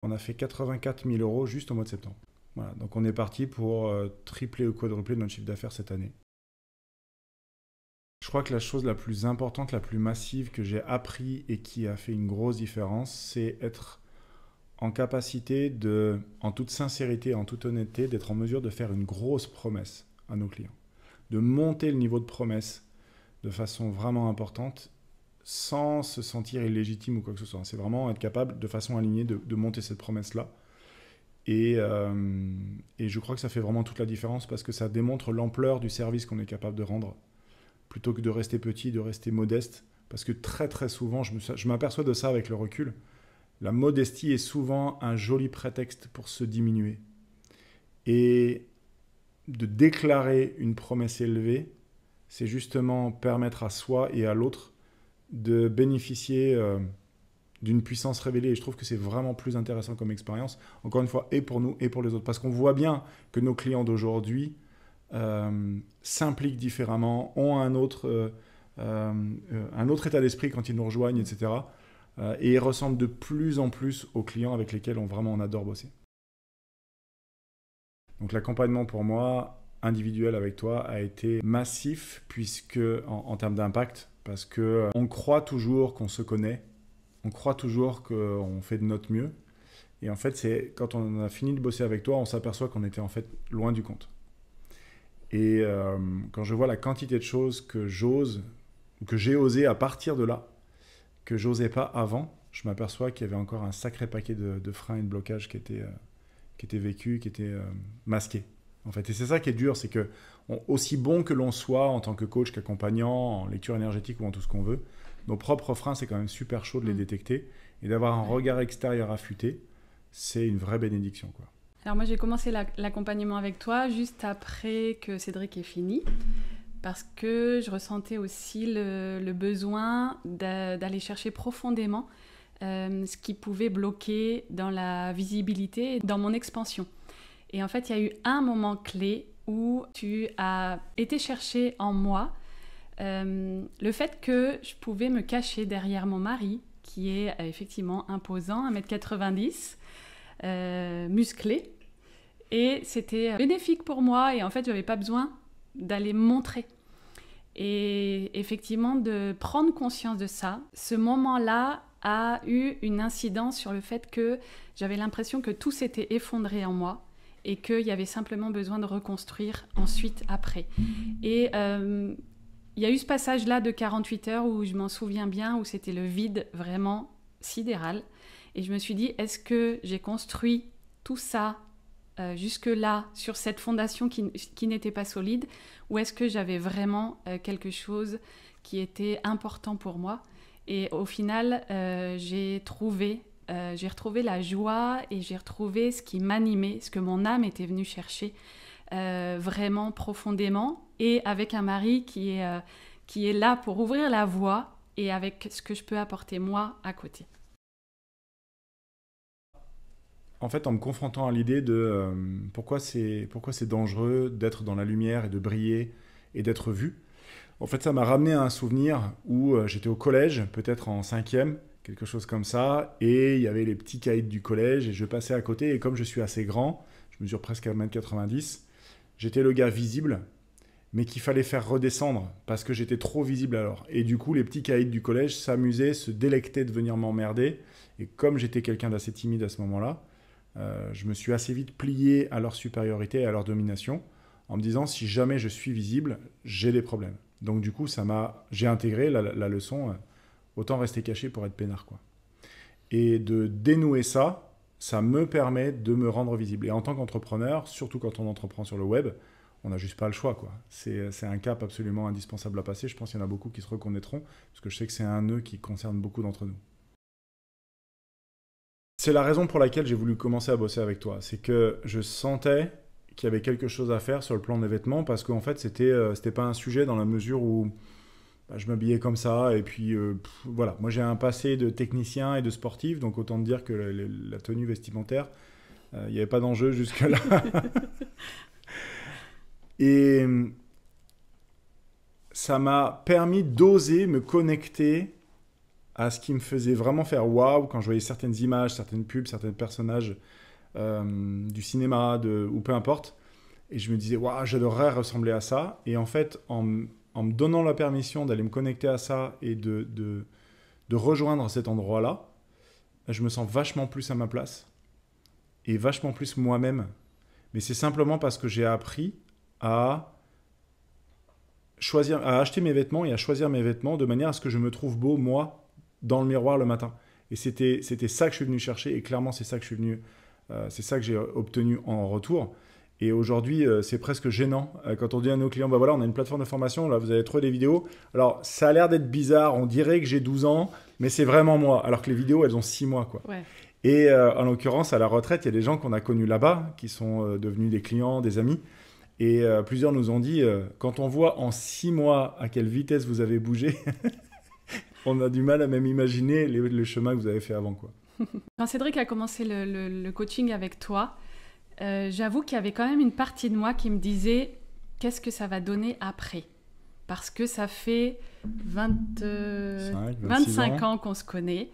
On a fait 84 000 euros juste au mois de septembre. Voilà, donc on est parti pour tripler ou quadrupler notre chiffre d'affaires cette année. Je crois que la chose la plus importante, la plus massive que j'ai appris et qui a fait une grosse différence, c'est être en capacité de, en toute sincérité, en toute honnêteté, d'être en mesure de faire une grosse promesse à nos clients. De monter le niveau de promesse de façon vraiment importante sans se sentir illégitime ou quoi que ce soit. C'est vraiment être capable, de façon alignée, de monter cette promesse-là. Et je crois que ça fait vraiment toute la différence parce que ça démontre l'ampleur du service qu'on est capable de rendre plutôt que de rester petit, de rester modeste. Parce que très très souvent, je m'aperçois de ça avec le recul, la modestie est souvent un joli prétexte pour se diminuer. Et de déclarer une promesse élevée, c'est justement permettre à soi et à l'autre de bénéficier d'une puissance révélée. Et je trouve que c'est vraiment plus intéressant comme expérience, encore une fois, et pour nous et pour les autres. Parce qu'on voit bien que nos clients d'aujourd'hui s'impliquent différemment, ont un autre état d'esprit quand ils nous rejoignent, etc. Et ils ressemblent de plus en plus aux clients avec lesquels on adore bosser. Donc l'accompagnement pour moi, individuel avec toi, a été massif puisque en termes d'impact, parce que on croit toujours qu'on se connaît, on croit toujours qu'on fait de notre mieux. Et en fait, c'est quand on a fini de bosser avec toi, on s'aperçoit qu'on était en fait loin du compte. Et quand je vois la quantité de choses que j'ose, ou que j'ai osé à partir de là, que j'osais pas avant, je m'aperçois qu'il y avait encore un sacré paquet de freins et de blocages qui étaient vécus, qui étaient masqués. En fait. Et c'est ça qui est dur, c'est que aussi bon que l'on soit en tant que coach, qu'accompagnant, en lecture énergétique ou en tout ce qu'on veut, nos propres freins, c'est quand même super chaud de les détecter. Et d'avoir un regard extérieur affûté, c'est une vraie bénédiction, quoi. Alors moi, j'ai commencé l'accompagnement avec toi juste après que Cédric ait fini, parce que je ressentais aussi le besoin d'aller chercher profondément ce qui pouvait bloquer dans la visibilité et dans mon expansion. Et en fait, il y a eu un moment clé où tu as été chercher en moi le fait que je pouvais me cacher derrière mon mari, qui est effectivement imposant, 1,90 m, musclé. Et c'était bénéfique pour moi. Et en fait, je n'avais pas besoin d'aller me montrer. Et effectivement, de prendre conscience de ça, ce moment-là a eu une incidence sur le fait que j'avais l'impression que tout s'était effondré en moi et qu'il y avait simplement besoin de reconstruire ensuite, après. Et il y a eu ce passage-là de 48 heures où je m'en souviens bien, où c'était le vide vraiment sidéral. Et je me suis dit, est-ce que j'ai construit tout ça jusque-là sur cette fondation qui n'était pas solide, ou est-ce que j'avais vraiment quelque chose qui était important pour moi? Et au final, j'ai retrouvé la joie et j'ai retrouvé ce qui m'animait, ce que mon âme était venue chercher vraiment profondément, et avec un mari qui est là pour ouvrir la voie et avec ce que je peux apporter moi à côté. En fait, en me confrontant à l'idée de pourquoi c'est dangereux d'être dans la lumière et de briller et d'être vu, en fait, ça m'a ramené à un souvenir où j'étais au collège, peut-être en cinquième, quelque chose comme ça, et il y avait les petits caïds du collège, et je passais à côté, et comme je suis assez grand, je mesure presque 1,90 m, j'étais le gars visible, mais qu'il fallait faire redescendre, parce que j'étais trop visible alors. Et du coup, les petits caïds du collège s'amusaient, se délectaient de venir m'emmerder, et comme j'étais quelqu'un d'assez timide à ce moment-là, je me suis assez vite plié à leur supériorité et à leur domination, en me disant, si jamais je suis visible, j'ai des problèmes. Donc du coup, j'ai intégré la leçon, autant rester caché pour être peinard, quoi. Et de dénouer ça, ça me permet de me rendre visible. Et en tant qu'entrepreneur, surtout quand on entreprend sur le web, on n'a juste pas le choix, quoi. C'est un cap absolument indispensable à passer. Je pense qu'il y en a beaucoup qui se reconnaîtront, parce que je sais que c'est un nœud qui concerne beaucoup d'entre nous. C'est la raison pour laquelle j'ai voulu commencer à bosser avec toi. C'est que je sentais qu'il y avait quelque chose à faire sur le plan des vêtements, parce qu'en fait, c'était pas un sujet dans la mesure où je m'habillais comme ça, et puis voilà. Moi, j'ai un passé de technicien et de sportif, donc autant te dire que la tenue vestimentaire, il n'y avait pas d'enjeu jusque-là. Et ça m'a permis d'oser me connecter à ce qui me faisait vraiment faire waouh quand je voyais certaines images, certaines pubs, certains personnages du cinéma ou peu importe. Et je me disais, waouh, j'adorerais ressembler à ça. Et en fait, en me donnant la permission d'aller me connecter à ça et de rejoindre cet endroit-là, je me sens vachement plus à ma place et vachement plus moi-même. Mais c'est simplement parce que j'ai appris à acheter mes vêtements et à choisir mes vêtements de manière à ce que je me trouve beau, moi, dans le miroir le matin. Et c'était ça que je suis venu chercher. Et clairement, c'est ça que c'est ça que j'ai obtenu en retour. Et aujourd'hui, c'est presque gênant quand on dit à nos clients, bah voilà, on a une plateforme de formation, là, vous allez trouver des vidéos. Alors, ça a l'air d'être bizarre, on dirait que j'ai 12 ans, mais c'est vraiment moi. Alors que les vidéos, elles ont 6 mois, quoi. Ouais. Et en l'occurrence, à la retraite, il y a des gens qu'on a connus là-bas, qui sont devenus des clients, des amis. Et plusieurs nous ont dit, quand on voit en 6 mois à quelle vitesse vous avez bougé, on a du mal à même imaginer le chemin que vous avez fait avant, quoi. Quand Cédric a commencé le coaching avec toi, j'avoue qu'il y avait quand même une partie de moi qui me disait qu'est-ce que ça va donner après ? Parce que ça fait 25 ans qu'on se connaît.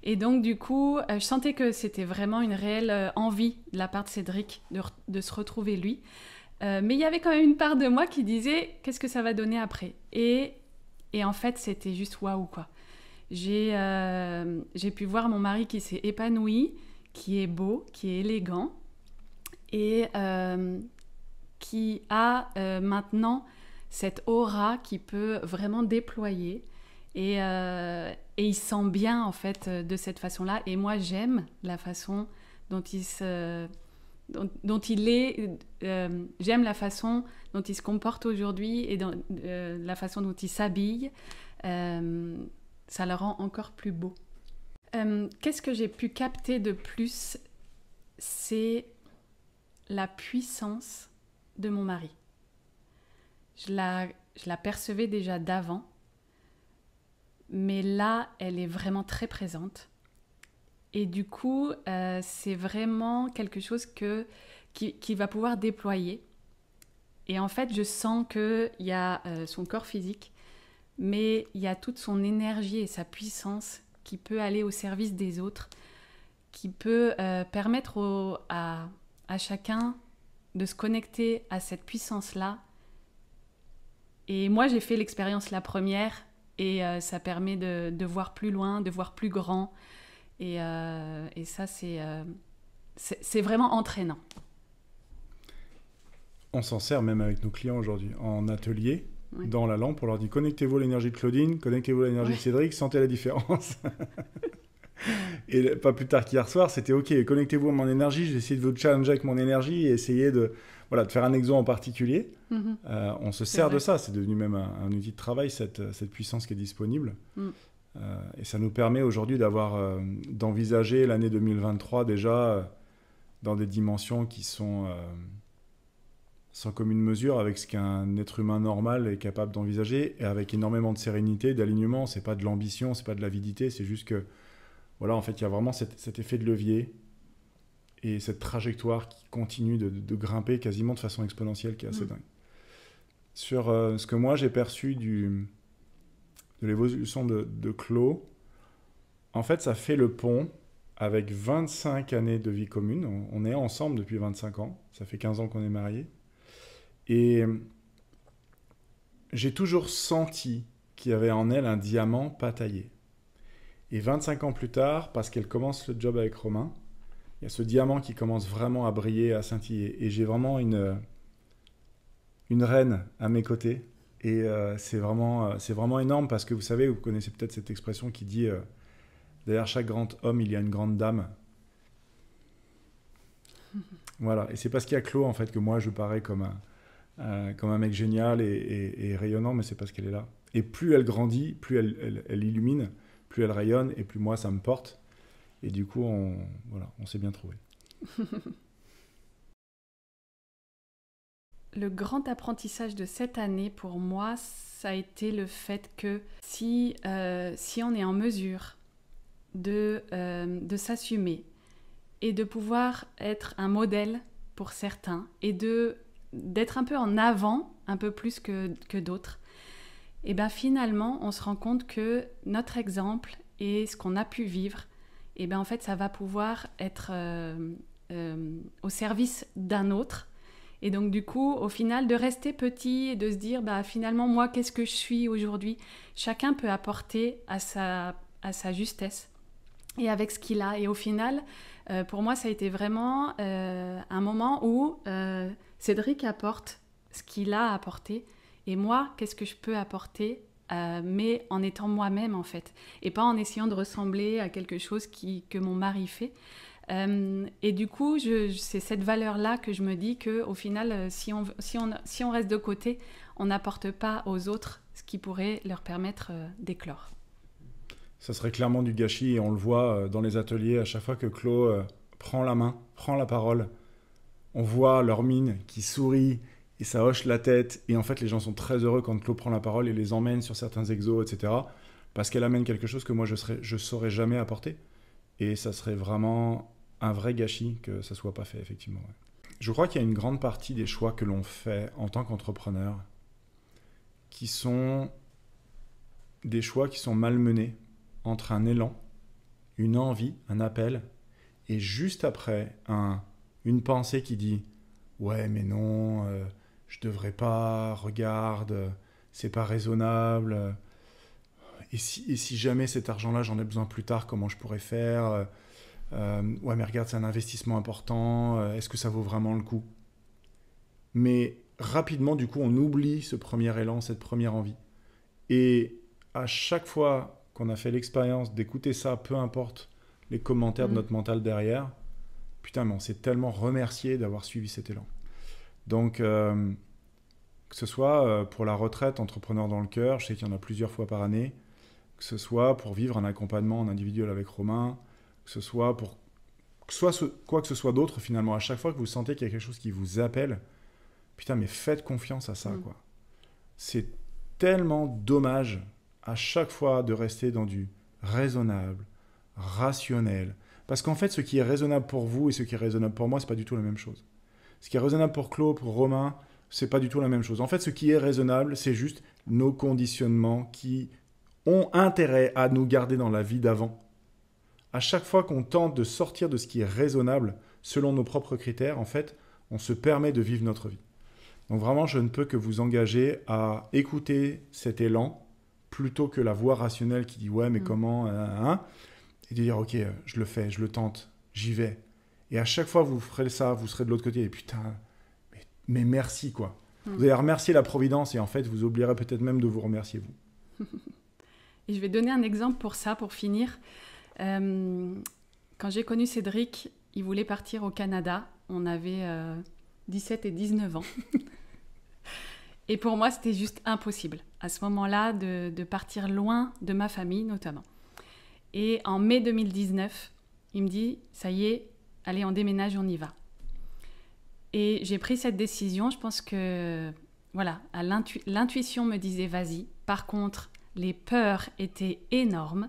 Et donc, du coup, je sentais que c'était vraiment une réelle envie de la part de Cédric de se retrouver lui. Mais il y avait quand même une part de moi qui disait qu'est-ce que ça va donner après ? Et en fait, c'était juste waouh, quoi. J'ai pu voir mon mari qui s'est épanoui, qui est beau, qui est élégant et qui a maintenant cette aura qui peut vraiment déployer et il se sent bien en fait de cette façon-là. Et moi, j'aime la façon dont il est, j'aime la façon dont il se comporte aujourd'hui et la façon dont il s'habille. Ça le rend encore plus beau. Qu'est-ce que j'ai pu capter de plus ? C'est la puissance de mon mari. Je la percevais déjà d'avant, mais là, elle est vraiment très présente. Et du coup, c'est vraiment quelque chose qui va pouvoir déployer. Et en fait, je sens qu'il y a son corps physique, mais il y a toute son énergie et sa puissance qui peut aller au service des autres, qui peut permettre à chacun de se connecter à cette puissance-là. Et moi, j'ai fait l'expérience la première, et ça permet de voir plus loin, de voir plus grand. Et ça, c'est vraiment entraînant. On s'en sert même avec nos clients aujourd'hui, en atelier. Oui. Dans la lampe, on leur dit connectez-vous à l'énergie de Claudine, connectez-vous à l'énergie de Cédric, sentez la différence. Et pas plus tard qu'hier soir, c'était ok, connectez-vous à mon énergie, j'ai essayé de vous challenger avec mon énergie et essayer de faire un exo en particulier. On se sert de ça, c'est devenu même un outil de travail, cette puissance qui est disponible. Et ça nous permet aujourd'hui d'envisager l'année 2023 déjà dans des dimensions qui sont sans commune mesure avec ce qu'un être humain normal est capable d'envisager, et avec énormément de sérénité, d'alignement. C'est pas de l'ambition, c'est pas de l'avidité, c'est juste que voilà, en fait, il y a vraiment cet effet de levier et cette trajectoire qui continue de grimper quasiment de façon exponentielle, qui est assez dingue. Sur ce que moi j'ai perçu de l'évolution de Claude, en fait, ça fait le pont avec 25 années de vie commune. On est ensemble depuis 25 ans, ça fait 15 ans qu'on est mariés. Et j'ai toujours senti qu'il y avait en elle un diamant pas taillé. Et 25 ans plus tard, parce qu'elle commence le job avec Romain, il y a ce diamant qui commence vraiment à briller, à scintiller. Et j'ai vraiment une reine à mes côtés. Et c'est vraiment énorme parce que vous savez, vous connaissez peut-être cette expression qui dit derrière chaque grand homme, il y a une grande dame. Voilà. Et c'est parce qu'il y a Claude, en fait, que moi, je parais comme un mec génial et rayonnant, mais c'est parce qu'elle est là. Et plus elle grandit, plus elle illumine, plus elle rayonne, et plus moi, ça me porte. Et du coup, on s'est bien trouvé. Le grand apprentissage de cette année, pour moi, ça a été le fait que si on est en mesure de s'assumer et de pouvoir être un modèle pour certains, et d'être un peu en avant, un peu plus que d'autres, et bien finalement, on se rend compte que notre exemple, et ce qu'on a pu vivre, et ben en fait, ça va pouvoir être au service d'un autre. Et donc, du coup, au final, de rester petit et de se dire, bah, finalement, moi, qu'est-ce que je suis aujourd'hui ? Chacun peut apporter à sa justesse et avec ce qu'il a. Et au final, pour moi, ça a été vraiment un moment où Cédric apporte ce qu'il a apporté. Et moi, qu'est-ce que je peux apporter mais en étant moi-même, en fait. Et pas en essayant de ressembler à quelque chose que mon mari fait. Et du coup, c'est cette valeur-là que je me dis qu'au final, si on reste de côté, on n'apporte pas aux autres ce qui pourrait leur permettre d'éclore. Ça serait clairement du gâchis et on le voit dans les ateliers. À chaque fois que Claude prend la main, prend la parole, on voit leur mine qui sourit et ça hoche la tête. Et en fait, les gens sont très heureux quand Claude prend la parole et les emmène sur certains exos, etc. Parce qu'elle amène quelque chose que moi, je saurais jamais apporter. Et ça serait vraiment un vrai gâchis que ça soit pas fait, effectivement. Ouais. Je crois qu'il y a une grande partie des choix que l'on fait en tant qu'entrepreneur qui sont des choix qui sont malmenés entre un élan, une envie, un appel, et juste après, une pensée qui dit « Ouais, mais non, je devrais pas, regarde, c'est pas raisonnable. Et si jamais cet argent-là, j'en ai besoin plus tard, comment je pourrais faire ? Ouais, mais regarde, c'est un investissement important. Est-ce que ça vaut vraiment le coup ? » Mais rapidement, du coup, on oublie ce premier élan, cette première envie. Et à chaque fois qu'on a fait l'expérience d'écouter ça, peu importe les commentaires de notre mental derrière, putain, mais on s'est tellement remercié d'avoir suivi cet élan. Donc, que ce soit pour la retraite Entrepreneur dans le cœur, je sais qu'il y en a plusieurs fois par année, que ce soit pour vivre un accompagnement en individuel avec Romain, que ce soit pour quoi que ce soit d'autre finalement, à chaque fois que vous sentez qu'il y a quelque chose qui vous appelle, putain, mais faites confiance à ça, quoi. C'est tellement dommage à chaque fois de rester dans du raisonnable, rationnel. Parce qu'en fait, ce qui est raisonnable pour vous et ce qui est raisonnable pour moi, c'est pas du tout la même chose. Ce qui est raisonnable pour Claude, pour Romain, c'est pas du tout la même chose. En fait, ce qui est raisonnable, c'est juste nos conditionnements qui ont intérêt à nous garder dans la vie d'avant. À chaque fois qu'on tente de sortir de ce qui est raisonnable selon nos propres critères, en fait, on se permet de vivre notre vie. Donc vraiment, je ne peux que vous engager à écouter cet élan plutôt que la voix rationnelle qui dit « ouais, mais comment et de dire « ok, je le fais, je le tente, j'y vais ». Et à chaque fois, vous ferez ça, vous serez de l'autre côté et putain, mais merci, quoi. Vous allez remercier la Providence et en fait, vous oublierez peut-être même de vous remercier, vous. Et je vais donner un exemple pour ça, pour finir. Quand j'ai connu Cédric, il voulait partir au Canada. On avait 17 et 19 ans. Et pour moi, c'était juste impossible, à ce moment-là, de partir loin de ma famille, notamment. Et en mai 2019, il me dit, ça y est, allez, on déménage, on y va. Et j'ai pris cette décision, je pense que, voilà, l'intuition me disait, vas-y. Par contre, les peurs étaient énormes.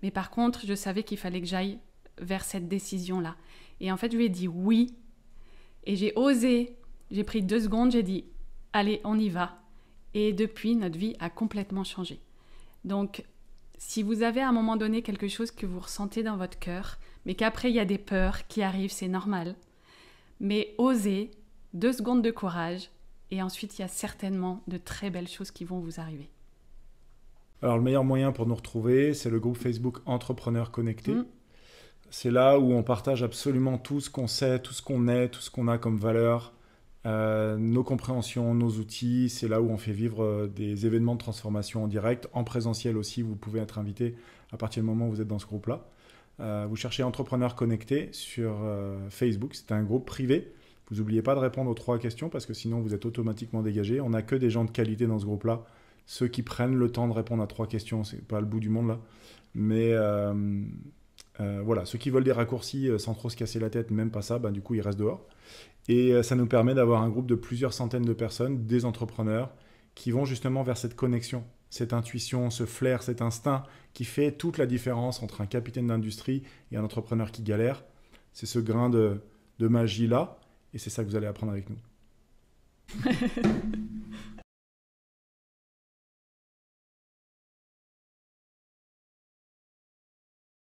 Mais par contre, je savais qu'il fallait que j'aille vers cette décision-là. Et en fait, je lui ai dit oui. Et j'ai osé. J'ai pris 2 secondes, j'ai dit « Allez, on y va ». Et depuis, notre vie a complètement changé. Donc, si vous avez à un moment donné quelque chose que vous ressentez dans votre cœur, mais qu'après, il y a des peurs qui arrivent, c'est normal. Mais osez, 2 secondes de courage, et ensuite, il y a certainement de très belles choses qui vont vous arriver. Alors, le meilleur moyen pour nous retrouver, c'est le groupe Facebook Entrepreneurs Connectés. C'est là où on partage absolument tout ce qu'on sait, tout ce qu'on est, tout ce qu'on a comme valeur, nos compréhensions, nos outils. C'est là où on fait vivre des événements de transformation en direct, en présentiel aussi. Vous pouvez être invité à partir du moment où vous êtes dans ce groupe-là. Vous cherchez Entrepreneurs Connectés sur Facebook. C'est un groupe privé. Vous n'oubliez pas de répondre aux 3 questions parce que sinon vous êtes automatiquement dégagé. On n'a que des gens de qualité dans ce groupe-là. Ceux qui prennent le temps de répondre à 3 questions, c'est pas le bout du monde là. Mais voilà, ceux qui veulent des raccourcis sans trop se casser la tête, même pas ça, du coup ils restent dehors. Et ça nous permet d'avoir un groupe de plusieurs centaines de personnes, des entrepreneurs, qui vont justement vers cette connexion, cette intuition, ce flair, cet instinct qui fait toute la différence entre un capitaine d'industrie et un entrepreneur qui galère. C'est ce grain de magie-là, et c'est ça que vous allez apprendre avec nous.